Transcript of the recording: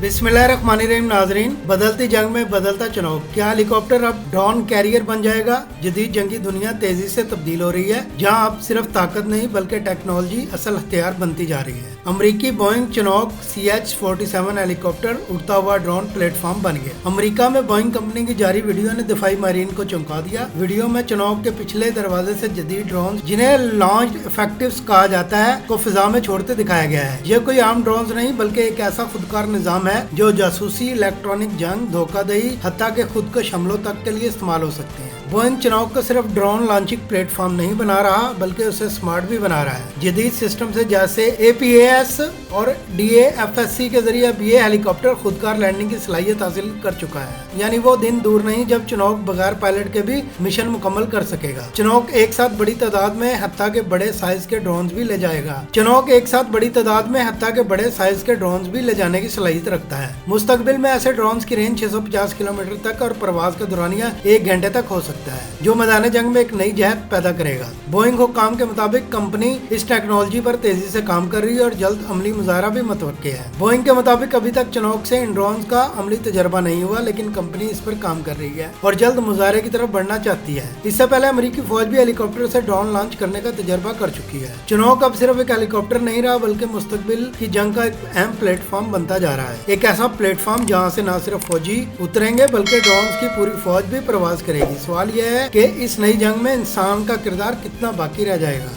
बिस्मिल्लाहिर्रहमानिर्रहीम नाजरीन, बदलती जंग में बदलता चुनाव। क्या हेलीकॉप्टर अब ड्रोन कैरियर बन जाएगा? जदीद जंगी दुनिया तेजी से तब्दील हो रही है, जहां अब सिर्फ ताकत नहीं बल्कि टेक्नोलॉजी असल हथियार बनती जा रही है। अमरीकी बोइंग चिनूक CH-47 हेलीकॉप्टर उड़ता हुआ ड्रोन प्लेटफॉर्म बन गया। अमरीका में बोइंग कंपनी की जारी वीडियो ने दिफाई मारीन को चौंका दिया। वीडियो में चिनूक के पिछले दरवाजे से जदीद ड्रोन, जिन्हें लॉन्च इफेक्टिव्स कहा जाता है, को फिजा में छोड़ते दिखाया गया है। ये कोई आम ड्रोन नहीं बल्कि एक ऐसा खुदकार निजाम है जो जासूसी, इलेक्ट्रॉनिक जंग, धोखाधड़ी, हत्या के खुद को हमलों तक के लिए इस्तेमाल हो सकते हैं। बोइंग चिनूक को सिर्फ ड्रोन लॉन्चिंग प्लेटफॉर्म नहीं बना रहा बल्कि उसे स्मार्ट भी बना रहा है। जदीद सिस्टम से जैसे APAS और DAFSC के जरिए अब ये हेलीकॉप्टर खुदकार लैंडिंग की सलाहियत हासिल कर चुका है। यानी वो दिन दूर नहीं जब चिनूक बगैर पायलट के भी मिशन मुकम्मल कर सकेगा। चिनूक एक साथ बड़ी तादाद में हत्या के बड़े साइज के ड्रोन्स भी ले जाएगा। चिनूक एक साथ बड़ी तादाद में हत्या के बड़े साइज के ड्रोन्स भी ले जाने की सलाहियत रखता है। मुस्तकबिल में ऐसे ड्रोन्स की रेंज 650 किलोमीटर तक और प्रवास का दौरानिया 1 घंटे तक हो सकता है, जो मैदान जंग में एक नई जहत पैदा करेगा। बोइंग हुक्काम के मुताबिक कंपनी इस टेक्नोलॉजी पर तेजी से काम कर रही है और जल्द अमली मुजाहरा भी मुतवक्के है। बोइंग के मुताबिक अभी तक चिनूक से इन ड्रोन्स का अमली तजर्बा नहीं हुआ, लेकिन कंपनी इस पर काम कर रही है और जल्द मुजाहरे की तरफ बढ़ना चाहती है। इससे पहले अमेरिकी फौज भी हेलीकॉप्टर से ड्रोन लॉन्च करने का तजर्बा कर चुकी है। चिनूक अब सिर्फ एक हेलीकॉप्टर नहीं रहा बल्कि मुस्तकबिल की जंग का एक अहम प्लेटफॉर्म बनता जा रहा है। एक ऐसा प्लेटफॉर्म जहां से न सिर्फ फौजी उतरेंगे बल्कि ड्रोन्स की पूरी फौज भी प्रवास करेगी। सवाल यह है कि इस नई जंग में इंसान का किरदार कितना बाकी रह जाएगा।